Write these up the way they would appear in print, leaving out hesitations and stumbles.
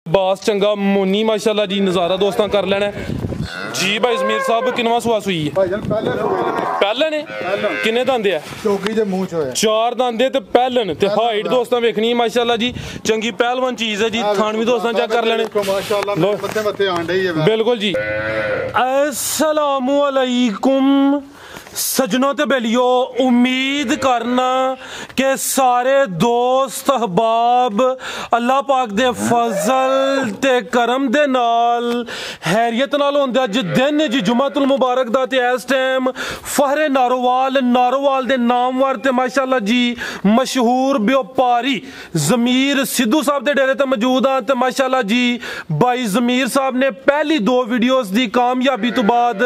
बास चंगा मोनी माशाल्लाह जी नज़ारा दोस्तों कर लेना जी। भाई ज़मीर साहब किनवा सुआ सुई है पहले ने किन्ने दंदे है चार दंदे ते पहलन ते हाइट दोस्तों वेखनी माशाल्लाह जी चंगी पहलवान चीज़ है जी। थान भी दोस्तों चेक कर लेने बिल्कुल जी। अस्सलामु अलैकुम सजनों ते बेलियो उम्मीद करना कि सारे दोस्त अहबाब अल्लाह पाक दे फजल ते करम दे नाल हैरियत नाल होंदे। अज दिन जी जुमातुल मुबारक दा ते इस टाइम फहरे नारोवाल दे नामवर ते माशाल्लाह जी मशहूर व्यापारी ज़मीर सिद्धू साहब दे डेरे ते मौजूद हाँ ते माशाल्लाह जी भाई ज़मीर साहब ने पहली 2 वीडियोस दी कामयाबी तो बाद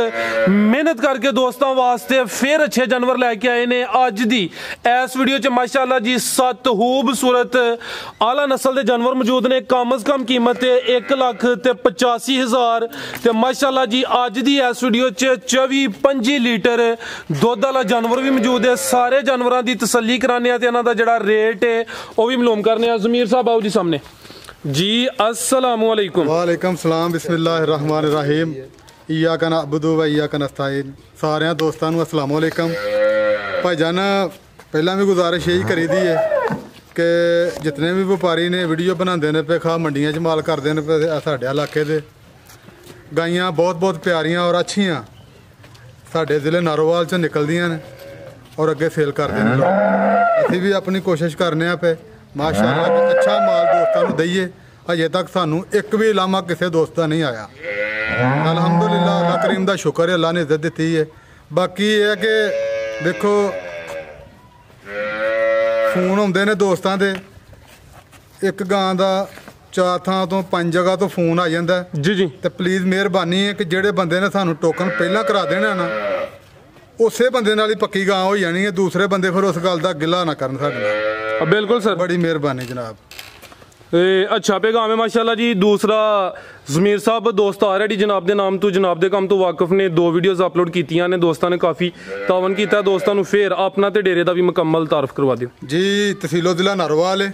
मेहनत करके दोस्तों वास्ते फिर अच्छे जानवर लैके आए ने। अज दी इस वीडियो च माशाल्लाह जी 7 खूबसूरत आला नस्ल के जानवर मौजूद ने। कम अज कम कीमत 1,85,000 ते माशाल्लाह जी अज दी इस वीडियो च 24-25 लीटर दुध वाला जानवर भी मौजूद है। सारे जानवरों की तसल्ली कराने ते इन्हां दा जिहड़ा रेट है वह भी मालूम करने। ज़मीर साहब आओ जी सामने जी। अस्सलामु अलैकुम। वालेकुम सलाम। बिस्मिल्लाहिर रहमानिर रहीम। इय्याका नअबुदु व इय्याका नस्तईन। सारे दोस्तों को अस्सलामु अलैकुम। भाईजान पहला भी गुजारिश यही करी दी है कि जितने भी व्यापारी ने वीडियो बनाते हैं पे खा मंडियां च माल करते हैं पे साढ़े इलाके दे गाइयां बहुत बहुत प्यारियां और अच्छियां साढ़े ज़िले नारोवाल च निकलदियां ने और अगे सेल करते हैं लोग। असीं भी अपनी कोशिश करने पे माशाअल्लाह कि अच्छा माल दोस्तों को दईए। अजे तक सानू एक भी लामा किसी दोस्त का नहीं आया। अल्हम्दुलिल्लाह अल्लाह करीम का शुक्र है, अल्लाह ने इज्जत दी है। बाकी ये है कि देखो फोन आते ने दोस्तों के एक गां का 4 थां तो 5 जगह तो फोन आ जाता है जी जी। तो प्लीज़ मेहरबानी है कि जेड़े बंदे ने सानू टोकन पहला करा देना ना उसे बंदे नाल ही पक्की गां हो जानी है। दूसरे बंदे फिर उस गल का गिला ना करन साडे नाल। बिल्कुल सर बड़ी मेहरबानी जनाब। अच्छा पैगाम है माशाल्लाह जी। दूसरा ज़मीर साहब दोस्त ऑलरेडी जनाब के नाम तो जनाब के काम तो वाकफ ने 2 वीडियोज़ अपलोड कीतियां ने। दोस्तों ने काफ़ी तावन किया। दोस्तों को फिर अपना तो डेरे का भी मुकम्मल तारफ करवा दियो जी। तहसीलो जिला नारोवाल है,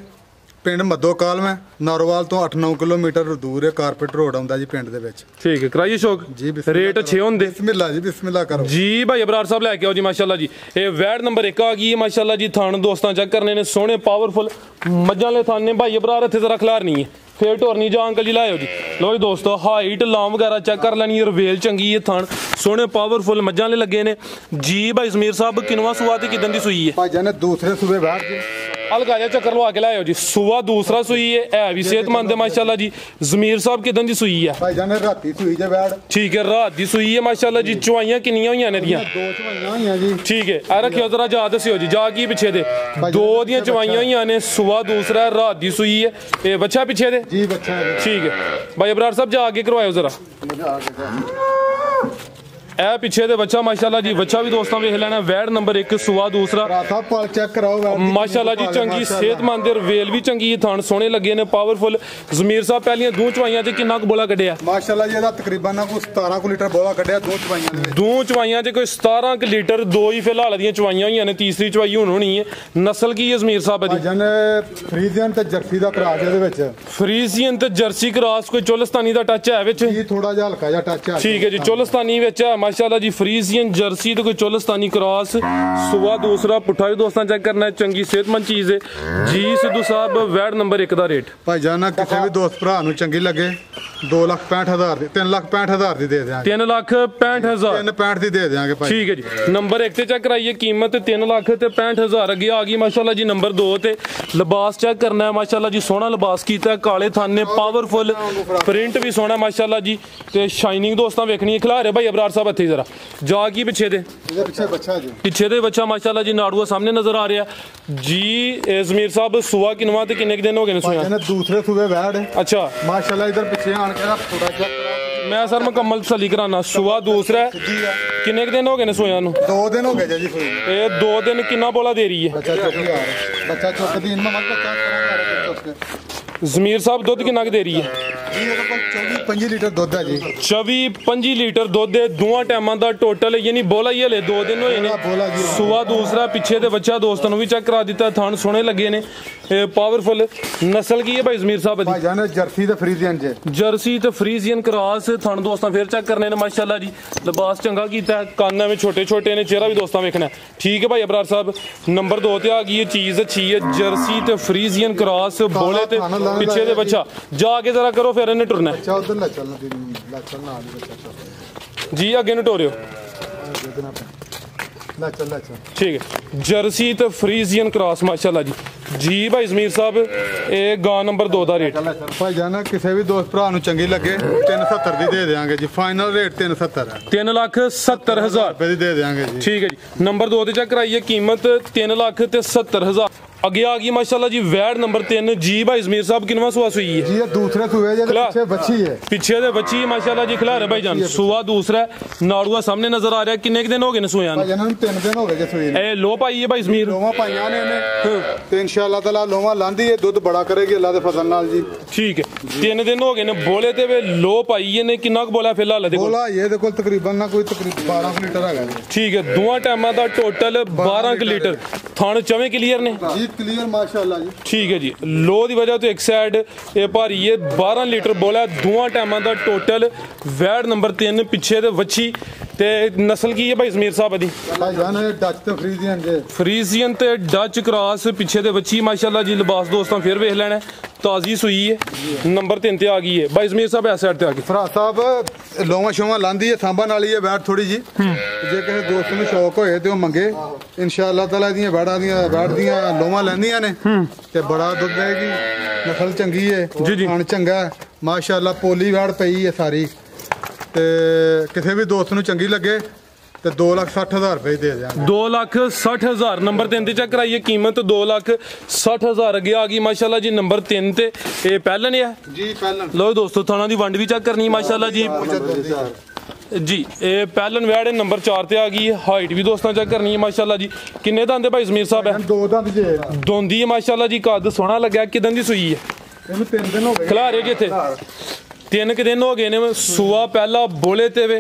पिंड मद्दोकाल में नारोवाल तो 8-9 किलोमीटर दूर है। कारपेट रोड आउंदा जी पिंड दे विच। ठीक है कराइए शौक जी। रेट अच्छे होंदे। बिस्मिल्लाह जी बिस्मिल्लाह करो जी। भाई अबरार साहब लैके आओ जी माशाल्लाह जी। ये वैड नंबर 1 आ गई है माशाल्लाह जी। थान दोस्तों चेक करने ने सोहने पावरफुल मज्जां ले थान ने। भाई अबरार इत्थे जरा खलार नहीं है फिर टोरनी जा अंकल जी लाओ जी। लो जी दोस्तों हाइट लाम वगैरह चेक कर लैनी है। रवेल चंगी है थान सोहने पावरफुल मज्जां ले लगे ने जी। भाई ज़मीर साहब किनवा सुआ ते किदन दी सुई है? भाईजान ने दूसरे सूबे बैठ जी अलगा जा चक्कर लवा के लाओ जी। सुआ दूसरा सुई है भी सेहतमंद है माशाल्लाह जी। ज़मीर साहब किदन दी सुई है? भाईजान ने राती सुई जे बैठ। ठीक है रात दी सुई है माशाल्लाह जी। चवाइयां किन्नियां होईयां ने दियां? 2 चवाइयां होईयां जी। ठीक है आ रखियो जरा जा दस्सियो जी जा की पिछे दे 2 दियां चवाइयां होईयां ने। सुआ दूसरा रात दी सुई है। ए बच्चा पिछे दे जी बच्चा है। ठीक है भाई अबरार साहब जा आगे करवाओ जरा ए पिछे दे बच्चा माशाल्लाह जी। बच्चा भी दोस्तों वेख लेना वैड नंबर 1 सुआ दूसरा पल चेक कराओ माशाल्लाह जी। चंगी सेहतमंद वेल भी चंगी थान सोहने लगे ने पावरफुल। ज़मीर साहब पहलियां 2 चवाइयां च किन्ना बोला कड्ढिया? माशाल्लाह जी दा तकरीबन कोई 17 लीटर बोला कड्ढिया 2 चवाइयां ने। 2 चवाइयां च कोई 17 लीटर 2 ही फिलहाल दियां चवाइयां होईयां ने। तीसरी चवाई हुण होनी है। नस्ल की है ज़मीर साहब दी? भाईजान फ्रीजियन ते जर्सी दा क्रॉस है दे विच। फ्रीजियन ते जर्सी क्रॉस कोई चोलस्तानी दा टच है विच? जी थोड़ा जिहा हल्का जिहा टच है। ठीक है जी चोलस्तानी विच है माशाल्लाह जी। फ्रीजियन जर्सी तो कोई चोलस्तानी क्रॉस सुआ दूसरा पुट्ठा भी दोस्तों चेक करना है। चंगी सेहतमंद चीज़ है जी। सिद्धू साहब वैड नंबर 1 का रेट? भाईजान किसी भी दोस्त भरा नूं चंगी लगे 2,65,000 दी 3,65,000 दी दे देंगे। 3,65,000 3,65,000 दी दे देंगे भाई। ठीक है जी। नंबर 1 ते चेक कराइए कीमत 3,65,000 अगे आ गई माशाल्लाह जी। नंबर 2 ते लिबास चेक करना है माशाल्लाह जी। सोहना लिबास कीता है काले थाने पावरफुल प्रिंट भी सोहना माशाल्लाह जी। ते शाइनिंग दोस्तों वेखनी है। खिला रहे भाई अबरार साहब हथे जरा जा की पिछे दे पिछे दे बच्चा माशाल्लाह जी। नाड़ुआ सामने नजर आ रहा जी। ज़मीर साहब सुआ किनवा ते किन्ने दिन हो गए सोया? दूसरे सूबे बैठ। अच्छा माशाल्लाह इधर पीछे आन के थोड़ा सा मैं सर मुकम्मल तसल्ली कराना। सुआ दूसरा है किन्ने दिन हो गए सोया? 2 दिन हो गए जी। 2 दिन किन्ना बोला दे रही है? बच्चा चुक दी ज़मीर साहब दुध किन्ना दे रही है? 24-25 लीटर दुध है जी। 24-25 लीटर दुध है 2 टाइमां दा टोटल यानी बोला ही हले 2 दिन होए ने। सुआ दूसरा पिछे दे बच्चा दोस्तों भी चेक करा दिता। थान सोहने लगे ने पावरफुल नस्ल की है भाई जमीर साहब दी भाईजान जर्सी ते फ्रीजियन जे जर्सी ते फ्रीजियन क्रॉस थन दोस्तां फिर चेक करने ने माशाल्लाह जी लिबास चंगा कीता है कान में छोटे छोटे ने चेहरा भी दोस्तां वेखना ठीक है भाई अबरार साहब नंबर 2 ते आ गई है चीज अच्छी है जर्सी ते फ्रीजियन क्रॉस बोले ते पीछे दे बच्चा जाके जरा करो फिर इन्हें टुरना अच्छा उधर ले चलना आगे बच्चा जी अगे न टोरियो ठीक है जर्सी तो फ्रीजियन क्रॉस माशाल्लाह जी जी भाई जमीर साहब ये गां नंबर 2 दा रेट भाईजान किसी भी दोस्त भरा नूं चंगी लगे 370 दी दे देंगे जी फाइनल रेट 370 है 3,70,000 रुपए दी दे देंगे जी ठीक है जी नंबर 2 ते चेक कराइए कीमत 3,70,000 अगे आ गई माशाल्लाह जी वैड नंबर 3 जी भाई जमीर साहब किनवा सुआ सुई है जी ये दूसरे सुए जे पीछे बच्ची है पीछे दे बच्ची माशाल्लाह जी खिला रहे भाईजान सुआ दूसरा नाड़ुआ सामने नजर आ रहा है किन्ने दिन हो गए ने सुया ने भाईजान 3 दिन हो गए जे सुई ए लो पाई है भाई जमीर लोवा पाइयां ने ते इंशाअल्लाह ताला लोवा लांदी है दूध बड़ा करेगी अल्लाह दे फजल नाल जी ठीक है 3 दिन हो गए ने बोले ते वे लो पाई है ने किन्ना क बोला फिलहाल देखो बोला ये देखो तकरीबन ना कोई तकरीबन 12 लीटर है ठीक है दोवां टाइमां दा टोटल 12 लीटर थान चवें क्लियर ने जी क्लियर माशाल्लाह जी ठीक है जी लो दी वजह तो एक साइड ये भारी है 12 लीटर बोला दोवां टाइमां दा टोटल वैड नंबर 3 पीछे ते वच्छी ते नस्ल की है भाई जमीर साहब दी भाईजान डच ते फ्रीजियन जे फ्रीजियन ते डच क्रॉस पीछे ते वच्छी माशाल्लाह जी लिबास दोस्तों फिर वेख लेना ताजी सुई है नंबर 3 ते आ गई है भाई जमीर साहब इस साइड ते आ गए फरा साहब लोवा शोवा लांदी है सांबा नाल ही है वैट थोड़ी जी जे किसी दोस्त ਨੂੰ ਸ਼ੌਕ ਹੋਏ ਤੇ ਉਹ ਮੰਗੇ ਇਨਸ਼ਾਅੱਲਾ ਤਾਲਾ ਦੀਆਂ ਵੈੜ ਦੀਆਂ ਲੋਵਾ ਲੈਂਦੀਆਂ ਨੇ ਤੇ ਬੜਾ ਦੁੱਧ ਦੇਗੀ ਨਸਲ ਚੰਗੀ ਹੈ ਖਾਣ ਚੰਗਾ ਮਾਸ਼ਾਅੱਲਾ ਪੋਲੀ ਵੈੜ ਪਈ ਹੈ ਸਾਰੀ ਤੇ ਕਿਸੇ ਵੀ ਦੋਸਤ ਨੂੰ ਚੰਗੀ ਲੱਗੇ ਤੇ 2,60,000 रुपए दे देंगे 2,60,000 नंबर 3 ते चेक कराइए कीमत 2,60,000 अगे आ गई माशाल्लाह जी नंबर 3 ते ये पहलन है जी पहलन लो दोस्तों थाना दी वंड भी चेक करनी माशाल्लाह जी जी ये पहलन वैड नंबर 4 ते आ गई है हाइट भी दोस्तों चेक करनी है माशाल्लाह जी किन्ने दंद भाई जमीर साहब है 2 दंद जे दोंदी है माशाल्लाह जी कद सोहना लगा किदन दी सुई है ਇਹਨੂੰ 3 ਦਿਨ ਹੋ ਗਏ खिला रहे जिथे 3 के दिन हो गए ने सुआ पहला बोले ते वे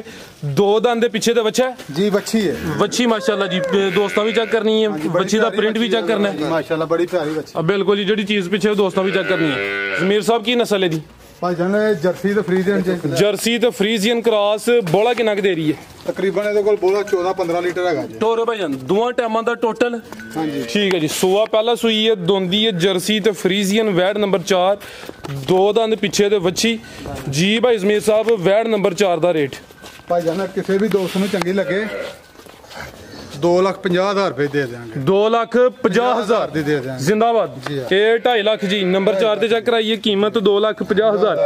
2 दंद दे पीछे ते बच्चा जी बच्ची है बच्ची माशाल्लाह जी दोस्तों भी चेक करनी है बच्ची दा प्रिंट भी चेक करना है माशाल्लाह बड़ी प्यारी बच्ची अब बिल्कुल जी चीज पीछे दोस्तों भी चेक करनी है जमीर साहब की नस्ल है जी भाईजान जर्सी ते फ्रीजियन जे जर्सी ते फ्रीजियन क्रॉस बोला किन्ना क दे रही है तकरीबन ਇਹਦੇ ਕੋਲ ਬੋਲਾ 14-15 ਲੀਟਰ ਹੈਗਾ ਜੀ टोरो भाईजान दोवां टाइमां दा टोटल ਹਾਂਜੀ ठीक है जी सुआ पहला सुई है दोंदी है जर्सी ते फ्रीजियन वैड नंबर 4 2 दंद पीछे ते वच्छी जी भाई जमीर साहब वैड नंबर 4 दा रेट ਭਾਈਜਾਨ ਕਿਸੇ ਵੀ ਦੋਸਤ ਨੂੰ ਚੰਗੀ ਲੱਗੇ 2,50,000 रुपए दे देंगे 2,50,000 ਦੀ ਦੇ ਦੇਂਗੇ जिंदाबाद ये 2.5 लाख जी नंबर 4 ते चेक कराइए कीमत 2,50,000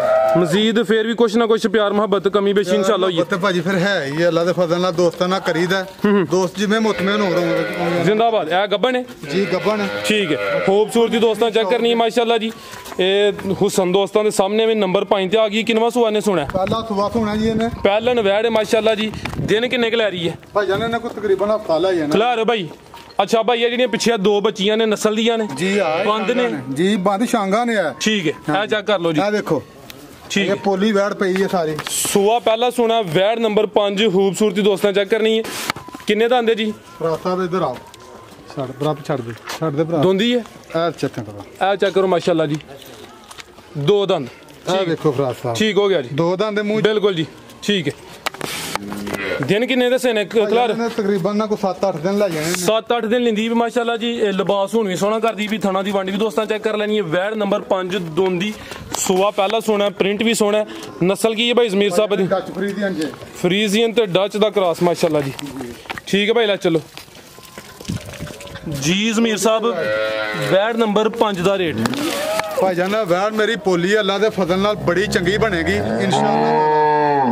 मजीद फिर भी कुछ ना कुछ प्यार मोहब्बत कमी बेशी इंशाल्लाह होई ਤੇ ਭਾਜੀ ਫਿਰ ਹੈ ਹੀ ਅੱਲਾ ਦੇ ਫਜ਼ਲ ਨਾਲ ਦੋਸਤਾਂ ਨਾਲ ਕਰੀਦਾ ਦੋਸਤ ਜਿਵੇਂ ਮੁਤਮਿਨ ਹੋਣ जिंदाबाद ए गब्बन है ਜੀ ਗੱਬਣ ठीक है खूबसूरती दोस्तों चेक करनी है माशाल्लाह जी ये हुसन दोस्तों के सामने में नंबर 5 ते आ गई किनवा सुआ ने सुना ਪਹਿਲਾ ਸੁਬਾ ਹੋਣਾ ਜੀ ਇਹਨੇ पहलन वैड है माशाल्लाह जी दिन किन्ने क लै रही है ਭਾਈਜਾਨ ਇਹਨੇ ਕੋਈ ਤਕਰੀਬਨ ਹਫਤਾ ਲਾਈ ਹੈ ਨਾ खिला रहे भाई अच्छा भाई ये ਜਿਹੜੀਆਂ ਪਿੱਛੇ ਦੋ ਬੱਚੀਆਂ ਨੇ ਨਸਲ ਦੀਆਂ ਨੇ ਜੀ ਆ ਬੰਦ ਨੇ ਜੀ ਬੰਦ ਸ਼ਾਂਗਾ ਨੇ ਆ ਠੀਕ ਹੈ ਇਹ ਚੈੱਕ ਕਰ ਲਓ ਜੀ ਆ ਦੇਖੋ ठीक ਇਹ है ਪੋਲੀ ਵੈੜ ਪਈ ਹੈ ਸਾਰੀ सुआ पहला सुना वैड नंबर 5 खूबसूरती दोस्तों चेक करनी है किन्ने दा आंदे जी ਭਰਾ ਸਾਹਿਬ ਇੱਧਰ ਆਓ ਛੱਡ ਭਰਾ ਛੱਡ ਦੇ ਭਰਾ दोंदी है ਐ ਚੈੱਕ ਕਰੋ ਇਹ ਚੈੱਕ ਕਰੋ ਮਾਸ਼ਾਅੱਲਾ ਜੀ दो दंद ਆ ਦੇਖੋ ਭਰਾ ਸਾਹਿਬ ठीक हो गया जी ਦੋ ਦੰਦ ਦੇ ਮੂੰਹ बिल्कुल जी ठीक है दिन किन्ने दसे ने खिलार ਇਹਨੇ ਤਕਰੀਬਨ ਨਾ ਕੋਈ 7-8 ਦਿਨ ਲੈ ਜਾਣੇ ਨੇ 7-8 दिन लिंदी भी माशाल्लाह जी लिबास हुन भी सोहना करदी भी थाना दी वंड भी दोस्तां चेक कर लेनी है वैड नंबर 5 दोंदी सुआ पहला सोना प्रिंट भी सोना नस्ल की है भाई जमीर साहब दी ਡੱਚ ਫਰੀजियन ਜੇ फ्रीजियन ते डच दा क्रॉस माशाल्लाह जी ठीक है भाई ला चलो जी जमीर साहब वैड नंबर 5 दा रेट ਭਾਈਜਾਨ ਵੈੜ ਮੇਰੀ ਪੋਲੀ ਅੱਲਾ ਦੇ ਫਜ਼ਲ ਨਾਲ ਬੜੀ ਚੰਗੀ ਬਣੇਗੀ ਇਨਸ਼ਾਅੱਲਾ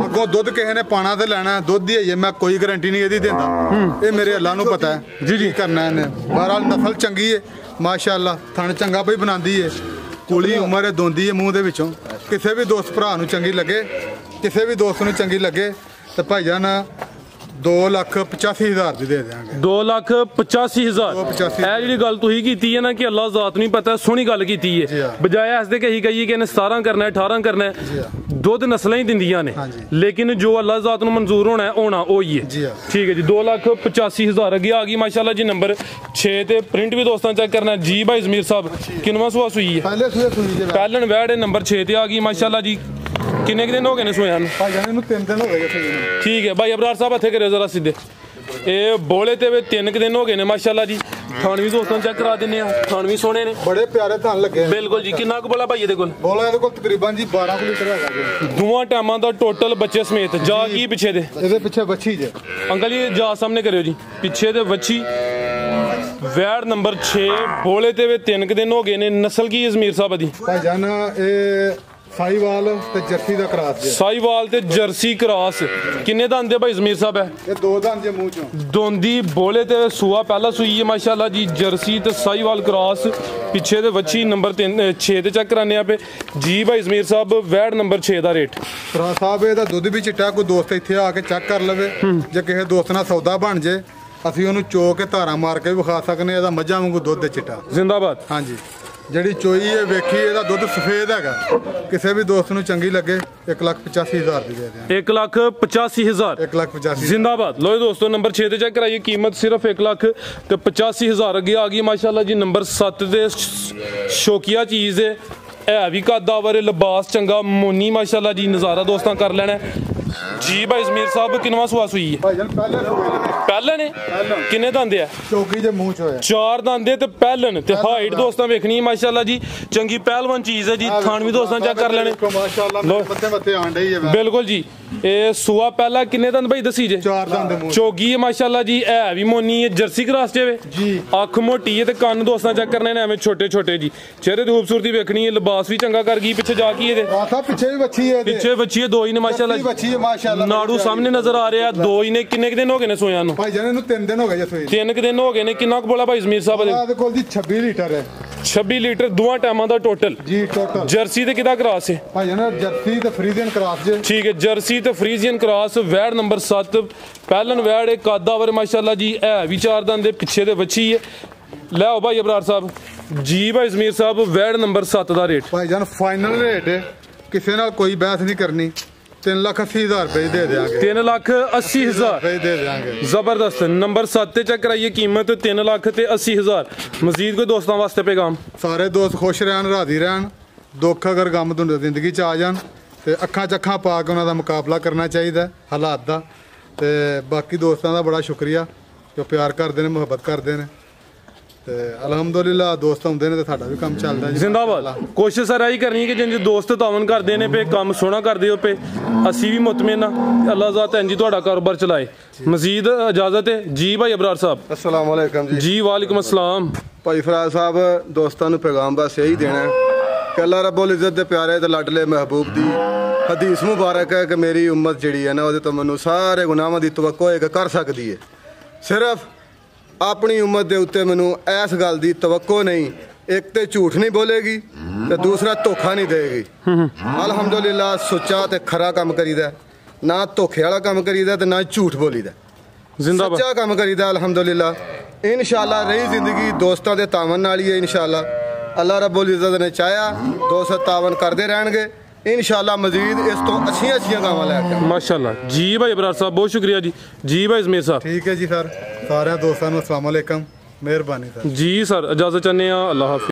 ਅੱਗੋਂ ਦੁੱਧ ਕਿਸੇ ਨੇ ਪਾਣਾ ਤੇ ਲੈਣਾ ਦੁੱਧ ਦੀ ਹੈ ਮੈਂ ਕੋਈ ਗਾਰੰਟੀ ਨਹੀਂ ਇਹਦੀ ਦਿੰਦਾ ਇਹ ਮੇਰੇ ਅੱਲਾ ਨੂੰ ਪਤਾ ਹੈ ਜੀ ਕਰਨਾ ਇਹਨੇ ਬਹਰਾਲ ਨਸਲ ਚੰਗੀ ਹੈ ਮਾਸ਼ਾਅੱਲਾ ਥਣ ਚੰਗਾ ਪਈ ਬਣਾਉਂਦੀ ਹੈ ਕੁਲੀ ਉਮਰ ਹੈ ਦੋਂਦੀ ਹੈ ਮੂੰਹ ਦੇ ਵਿੱਚੋਂ ਕਿਸੇ ਵੀ ਦੋਸਤ ਭਰਾ ਨੂੰ ਚੰਗੀ ਲੱਗੇ ਕਿਸੇ ਵੀ ਦੋਸਤ ਨੂੰ ਚੰਗੀ ਲੱਗੇ ਤੇ ਭਾਈਜਾਨ 2,85,000 ਦੀ ਦੇ ਦਿਆਂਗੇ। 2,85,000। 2,85,000। ਇਹ ਜਿਹੜੀ ਗੱਲ ਤੁਸੀਂ ਕੀਤੀ ਹੈ ਨਾ ਕਿ ਅੱਲਾਹ ਜ਼ਾਤ ਨੂੰ ਹੀ ਪਤਾ, ਸੋਹਣੀ ਗੱਲ ਕੀਤੀ ਹੈ। ਬਜਾਏ ਇਸ ਦੇ ਕਹੀ ਗਈ ਕਿ ਇਹਨੇ 17 ਕਰਨਾ ਹੈ 18 ਕਰਨਾ ਹੈ, ਦੁੱਧ ਨਸਲਾਂ ਹੀ ਦਿੰਦੀਆਂ ਨੇ, ਲੇਕਿਨ ਜੋ ਅੱਲਾਹ ਜ਼ਾਤ ਨੂੰ ਮਨਜ਼ੂਰ ਹੋਣਾ ਉਹੀ ਹੈ। ਠੀਕ ਹੈ ਜੀ। 2,85,000 ਅੱਗੇ ਆ ਗਈ ਮਾਸ਼ਾਅੱਲਾ ਜੀ। ਨੰਬਰ 6 ਤੇ ਪ੍ਰਿੰਟ ਵੀ ਦੋਸਤਾਂ ਚੈੱਕ ਕਰਨਾ ਜੀ। ਭਾਈ ਜ਼ਮੀਰ ਸਾਹਿਬ ਕਿੰਨਵਾਂ ਸੂਆ ਸੂਈ ਹੈ? ਪਹਿਲਣ ਵੈੜ ਨੰਬਰ 6 ਤੇ ਆ ਗਈ ਮਾਸ਼ਾਅੱਲਾ ਜੀ। ਕਿੰਨੇ ਦਿਨ ਹੋ ਗਏ ਨੇ ਸੋਇਆਂ ਨੂੰ? ਭਾਈ ਜਾਨ ਇਹਨੂੰ 3 ਦਿਨ ਹੋ ਗਏ। ਠੀਕ ਹੈ ਭਾਈ ਅਬਰਾਰ ਸਾਹਿਬ ਇੱਥੇ ਕਰਿਓ ਜ਼ਰਾ ਸਿੱਧੇ। ਇਹ ਬੋਲੇ ਤੇ 3 ਦਿਨ ਹੋ ਗਏ ਨੇ ਮਾਸ਼ਾਅੱਲਾ ਜੀ। ਥਣ ਵੀ ਦੋਸਤਾਂ ਚੈੱਕ ਕਰਾ ਦਿੰਨੇ ਆ, ਥਣ ਵੀ ਸੋਹਣੇ ਨੇ, ਬੜੇ ਪਿਆਰੇ ਥਣ ਲੱਗੇ। ਬਿਲਕੁਲ ਜੀ। ਕਿੰਨਾ ਕੁ ਬੋਲਾ ਭਾਈ ਇਹਦੇ ਕੋਲ? ਬੋਲਾ ਇਹਦੇ ਕੋਲ ਤਕਰੀਬਨ ਜੀ 12 ਲੀਟਰ ਹੈਗਾ ਜੀ। ਦੋਵਾਂ ਟਾਈਮਾਂ ਦਾ ਟੋਟਲ ਬੱਚੇ ਸਮੇਤ। ਜਾ ਕੀ ਪਿੱਛੇ ਦੇ? ਇਹਦੇ ਪਿੱਛੇ ਵੱਛੀ ਜੇ। ਅੰਕਲ ਜੀ ਜਾ ਸਾਹਮਣੇ ਕਰਿਓ ਜੀ। ਪਿੱਛੇ ਦੇ ਵੱਛੀ ਵੈੜ ਨੰਬਰ 6 ਬੋਲੇ ਤੇ 3 ਦਿਨ ਹੋ ਗਏ ਨੇ। ਨਸਲ ਕੀ ਜ਼ਮੀਰ ਸਾਹਿਬ ਦੀ? ਭਾਈ ਜਾਨ ਇਹ ਸਾਈਵਾਲ ਤੇ ਜਰਸੀ ਦਾ ਕਰਾਸ ਜੇ। ਸਾਈਵਾਲ ਤੇ ਜਰਸੀ ਕਰਾਸ। ਕਿੰਨੇ ਦੰਦ ਦੇ ਭਾਈ ਜ਼ਮੀਰ ਸਾਹਿਬ? ਹੈ ਇਹ 2 ਦੰਦ ਜੇ ਮੂੰਹ ਚੋਂ। ਦੋਂਦੀ ਬੋਲੇ ਤੇ ਸੂਆ ਪਹਿਲਾ ਸੂਈ ਹੈ ਮਾਸ਼ਾਅੱਲਾ ਜੀ। ਜਰਸੀ ਤੇ ਸਾਈਵਾਲ ਕਰਾਸ। ਪਿੱਛੇ ਦੇ ਵੱਛੀ ਨੰਬਰ 6 ਤੇ ਚੈੱਕ ਕਰਾਨੇ ਆ ਪੇ ਜੀ ਭਾਈ ਜ਼ਮੀਰ ਸਾਹਿਬ। ਵੈੜ ਨੰਬਰ 6 ਦਾ ਰੇਟ? ਭਰਾ ਸਾਹਿਬ ਇਹਦਾ ਦੁੱਧ ਵੀ ਚਿੱਟਾ। ਕੋਈ ਦੋਸਤ ਇੱਥੇ ਆ ਕੇ ਚੈੱਕ ਕਰ ਲਵੇ, ਜੇ ਕਿਸੇ ਦੋਸਤ ਨਾਲ ਸੌਦਾ ਬਣ ਜੇ ਅਸੀਂ ਉਹਨੂੰ ਚੋ ਕੇ ਧਾਰਾਂ ਮਾਰ ਕੇ ਵਿਖਾ ਸਕਨੇ। ਇਹਦਾ ਮੱਝਾਂ ਵਾਂਗੂ ਦੁੱਧ ਚਿੱਟਾ ਜ਼ਿੰਦਾਬਾਦ। ਹਾਂਜੀ। ਜਿਹੜੀ ਚੋਈ ਹੈ ਵੇਖੀ, ਇਹਦਾ ਦੁੱਧ ਸਫੇਦ ਹੈਗਾ। ਕਿਸੇ ਵੀ ਦੋਸਤ ਨੂੰ ਚੰਗੀ ਲੱਗੇ 1,85,000 ਦੀ ਦੇ ਦਿਆਂਗੇ। 1,85,000। 1,85,000 ਜ਼ਿੰਦਾਬਾਦ। ਲੋ ਦੋਸਤੋ ਨੰਬਰ 6 ਤੇ ਚੈੱਕ ਕਰਾਈਏ। ਕੀਮਤ ਸਿਰਫ 1,85,000 ਅੱਗੇ ਆ ਗਈ ਮਾਸ਼ਾਅੱਲਾ ਜੀ। ਨੰਬਰ 7 ਦੇ ਸ਼ੌਕੀਆ ਚੀਜ਼ ਹੈ ਵੀ ਕਾਦਾਵਰ ਲਿਬਾਸ ਚੰਗਾ ਮੋਨੀ ਮਾਸ਼ਾਅੱਲਾ ਜੀ। ਨਜ਼ਾਰਾ ਦੋਸਤਾਂ ਕਰ ਲੈਣਾ ਜੀ। ਭਾਈ ਜ਼ਮੀਰ ਸਾਹਿਬ ਕਿੰਨਵਾਂ ਸੂਆ ਸੂਈ ਹੈ? ਭਾਈ ਜਾਨ ਪਹਿਲਣ ਨੇ। ਕਿੰਨੇ ਦੰਦ ਆ? ਚੌਕੀ ਦੇ ਮੂੰਹ ਚ ਹੋਇਆ 4 ਦੰਦ ਤੇ ਪਹਿਲਣ ਤੇ ਹਾਈਟ ਦੋਸਤਾਂ ਵੇਖਣੀ ਮਾਸ਼ਾਅੱਲਾ ਜੀ। ਚੰਗੀ ਪਹਿਲਵਾਨ ਚੀਜ਼ ਹੈ ਜੀ। ਥਾਣ ਵੀ ਦੋਸਤਾਂ ਚੈੱਕ ਕਰ ਲੈਣੇ ਮਾਸ਼ਾਅੱਲਾ। ਮੱਥੇ ਆਣ ਡਈ ਹੈ। ਬਿਲਕੁਲ ਜੀ। ਇਹ ਸੂਆ ਪਹਿਲਾ ਕਿੰਨੇ ਦੰਦ ਭਾਈ ਦੱਸੀ ਜੇ? 4 ਦੰਦ ਦੇ ਮੂੰਹ। ਚੋਗੀ ਹੈ ਮਾਸ਼ਾਅੱਲਾ ਜੀ। ਹੈ ਵੀ ਮੋਨੀ ਹੈ, ਜਰਸੀ ਕਰਾਸ ਜੇ ਜੀ। ਅੱਖ ਮੋਟੀ ਹੈ ਤੇ ਕੰਨ ਦੋਸਤਾਂ ਚੈੱਕ ਕਰਨੇ ਨੇ ਐਵੇਂ ਛੋਟੇ ਛੋਟੇ ਜੀ। ਚਿਹਰੇ ਦੀ ਖੂਬਸੂਰਤੀ ਵੇਖਣੀ ਹੈ। ਲਿਬਾਸ ਵੀ ਚੰਗਾ ਕਰ ਗਈ। ਪਿੱਛੇ ਜਾ ਕੀ ਇਹਦੇ? ਪਿੱਛੇ ਵੀ ਵੱਛੀ ਹੈ। ਪਿੱਛੇ ਵੱਛੀ 2 ਹੀ ਨੇ ਮਾਸ਼ਾਅੱਲਾ ਜੀ। ਵੱਛੀ ਹੈ ਮਾਸ਼ਾਅੱਲਾ। ਨਾੜੂ ਸਾਹਮਣੇ ਨਜ਼ਰ ਆ ਰਿਹਾ। 2 ਹੀ ਨੇ। ਕਿੰਨੇ ਦਿਨ ਹੋ ਗਏ ਨੇ ਸੋਇਆਂ ਨੂੰ? ਭਾਈ ਜਾਨ ਇਹਨੂੰ 3 ਦਿਨ ਹੋ ਗਏ ਜੀ। 3 ਦਿਨ ਹੋ ਗਏ ਨੇ। ਕਿੰਨਾ ਕੁ ਬੋਲਾ ਭਾਈ ਜ਼ਮੀਰ ਸਾਹਿਬ? ਇਹਦੇ ਕੋਲ ਜੀ 26 ਲੀਟਰ ਹੈ। 26 ਲੀਟਰ ਦੋਵਾਂ ਟਾਈਮਾਂ ਦਾ ਟੋਟਲ ਜੀ। ਟੋਟਲ ਜਰਸੀ ਤੇ ਕਿਹਦਾ ਕਰਾਸ ਹੈ? ਭਾਈ ਜਾਨ ਜਰਸੀ ਤੇ ਫਰੀਜ਼ੀਅਨ ਕਰਾਸ ਜੇ। ਠੀਕ ਹੈ। ਜਰਸੀ ਤੇ ਫਰੀਜ਼ੀਅਨ ਕਰਾਸ। ਵੈੜ ਨੰਬਰ 7 ਪਹਿਲਨ ਵੈੜ ਇੱਕ ਕਾਦਾਵਰ ਮਾਸ਼ਾਅੱਲਾ ਜੀ। ਹੈ ਵੀ 4 ਦੰਦ ਦੇ। ਪਿੱਛੇ ਦੇ ਵੱਛੀ ਹੈ। ਲੈ ਆਓ ਭਾਈ ਅਬਰਾਰ ਸਾਹਿਬ ਜੀ। ਭਾਈ ਜ਼ਮੀਰ ਸਾਹਿਬ ਵੈੜ ਨੰਬਰ 7 ਦਾ ਰੇਟ? ਭਾਈ ਜਾਨ ਫਾਈਨਲ ਰੇਟ ਹੈ, ਕਿਸੇ ਨਾਲ ਕੋਈ ਬਹਿਸ ਨਹੀਂ ਕਰਨੀ। 3,80,000 ਰੁਪਏ ਦੇ ਦੇਾਂਗੇ। 3,80,000 ਰੁਪਏ ਦੇ ਦੇਾਂਗੇ। ਜ਼ਬਰਦਸਤ। ਨੰਬਰ 7 ਤੇ ਚੈੱਕ ਕਰਾਈਏ। ਕੀਮਤ 3,80,000। ਮਜ਼ੀਦ ਕੋਈ ਦੋਸਤਾਂ ਵਾਸਤੇ ਪੈਗਾਮ? ਸਾਰੇ ਦੋਸਤ ਖੁਸ਼ ਰਹਿਣ, ਰਾਜ਼ੀ ਰਹਿਣ। ਦੁੱਖ ਅਗਰ ਗਮ ਤੋਂ ਜ਼ਿੰਦਗੀ ਚ ਆ ਜਾਣ ਤੇ ਅੱਖਾਂ ਚ ਅੱਖਾਂ ਪਾ ਕੇ ਉਹਨਾਂ ਦਾ ਮੁਕਾਬਲਾ ਕਰਨਾ ਚਾਹੀਦਾ ਹਾਲਾਤ ਦਾ। ਤੇ ਬਾਕੀ ਦੋਸਤਾਂ ਦਾ ਬੜਾ ਸ਼ੁਕਰੀਆ ਜੋ ਪਿਆਰ ਕਰਦੇ ਨੇ, ਮੁਹੱਬਤ ਕਰਦੇ ਨੇ। ਤੇ ਅਲਹਮਦੁਲਿਲਾ ਦੋਸਤ ਹੁੰਦੇ ਨੇ ਤੇ ਸਾਡਾ ਵੀ ਕੰਮ ਚੱਲਦਾ ਜੀ। ਜ਼ਿੰਦਾਬਾਦ। ਕੋਸ਼ਿਸ਼ ਸਰ ਆਹੀ ਕਰਨੀ ਕਿ ਜਿੰਜ ਦੋਸਤ ਤਾਵਨ ਕਰਦੇ ਨੇ ਪੇ ਕੰਮ ਸੋਹਣਾ ਕਰਦੇ ਹੋ ਪੇ ਅਸੀਂ ਵੀ ਮੁਤਮਿਨ ਹਾਂ। ਅੱਲਾਹ ਜ਼ਾਤ ਇੰਜ ਤੁਹਾਡਾ ਕਾਰੋਬਾਰ ਚਲਾਏ। ਮਜ਼ੀਦ ਇਜਾਜ਼ਤ ਹੈ ਜੀ ਭਾਈ ਅਬਰਾਰ ਸਾਹਿਬ। अस्सलाम वालेकुम जी। जी वालेकुम अस्सलाम। भाई फराज साहब दोस्तों ਨੂੰ पैगाम बस यही देना है कि अल्लाह रब्बुल इज़्ज़त दे प्यारे ते लाडले महबूब दी हदीस मुबारक है कि मेरी उम्मत जिहड़ी है ना ਉਹਦੇ ਤੋਂ ਮੈਨੂੰ ਸਾਰੇ ਗੁਨਾਹਾਂ ਦੀ ਤਵੱਕੋ ਹੈ ਕਿ ਕਰ ਸਕਦੀ ਹੈ। ਸਿਰਫ ਆਪਣੀ ਉਮਤ ਦੇ ਉੱਤੇ ਮੈਨੂੰ ਇਸ ਗੱਲ ਦੀ ਤਵੱਕੋ ਨਹੀਂ, ਇੱਕ ਤੇ ਝੂਠ ਨਹੀਂ ਬੋਲੇਗੀ ਤੇ ਦੂਸਰਾ ਧੋਖਾ ਨਹੀਂ ਦੇਗੀ। ਅਲਹਮਦੁਲਿਲਾ ਸੁੱਚਾ ਤੇ ਖਰਾ ਕੰਮ ਕਰੀਦਾ, ਨਾ ਧੋਖੇ ਵਾਲਾ ਕੰਮ ਕਰੀਦਾ ਤੇ ਨਾ ਝੂਠ ਬੋਲੀਦਾ। ਜ਼ਿੰਦਾਬਾਦ। ਸੱਚਾ ਕੰਮ ਕਰੀਦਾ ਅਲਹਮਦੁਲਿਲਾ। ਇਨਸ਼ਾਅੱਲਾ ਰਹੀ ਜ਼ਿੰਦਗੀ ਦੋਸਤਾਂ ਦੇ ਤਾਵਨ ਨਾਲ ਹੀ ਹੈ। ਇਨਸ਼ਾਅੱਲਾ ਅੱਲਾਹ ਰੱਬੁਲ ਇੱਜ਼ਤ ਨੇ ਚਾਹਿਆ ਦੋਸਤ ਤਾਵਨ ਕਰਦੇ ਰਹਿਣਗੇ। ਇਨਸ਼ਾਅੱਲਾ ਮਜ਼ੀਦ ਇਸ ਤੋਂ ਅੱਛੀਆਂ ਗਾਵਾਂ ਲੈ ਕੇ ਮਾਸ਼ਾਅੱਲਾ ਜੀ। ਭਾਈ ਅਬਰਾਰ ਸਾਹਿਬ ਬਹੁਤ ਸ਼ੁਕਰੀਆ ਜੀ। ਜੀ ਭਾਈ ਜ਼ਮੀਰ ਸਾਹਿਬ। ਠੀਕ ਹੈ ਜੀ ਸਰ। ਸਾਰਿਆਂ ਦੋਸਤਾਂ ਨੂੰ अस्सलाम वालेकुम। ਮਿਹਰਬਾਨੀ ਸਰ ਜੀ। ਸਰ ਇਜਾਜ਼ਤ ਚਾਹੁੰਦੇ ਹਾਂ। ਅੱਲਾਹ ਹਾਫਿਜ਼।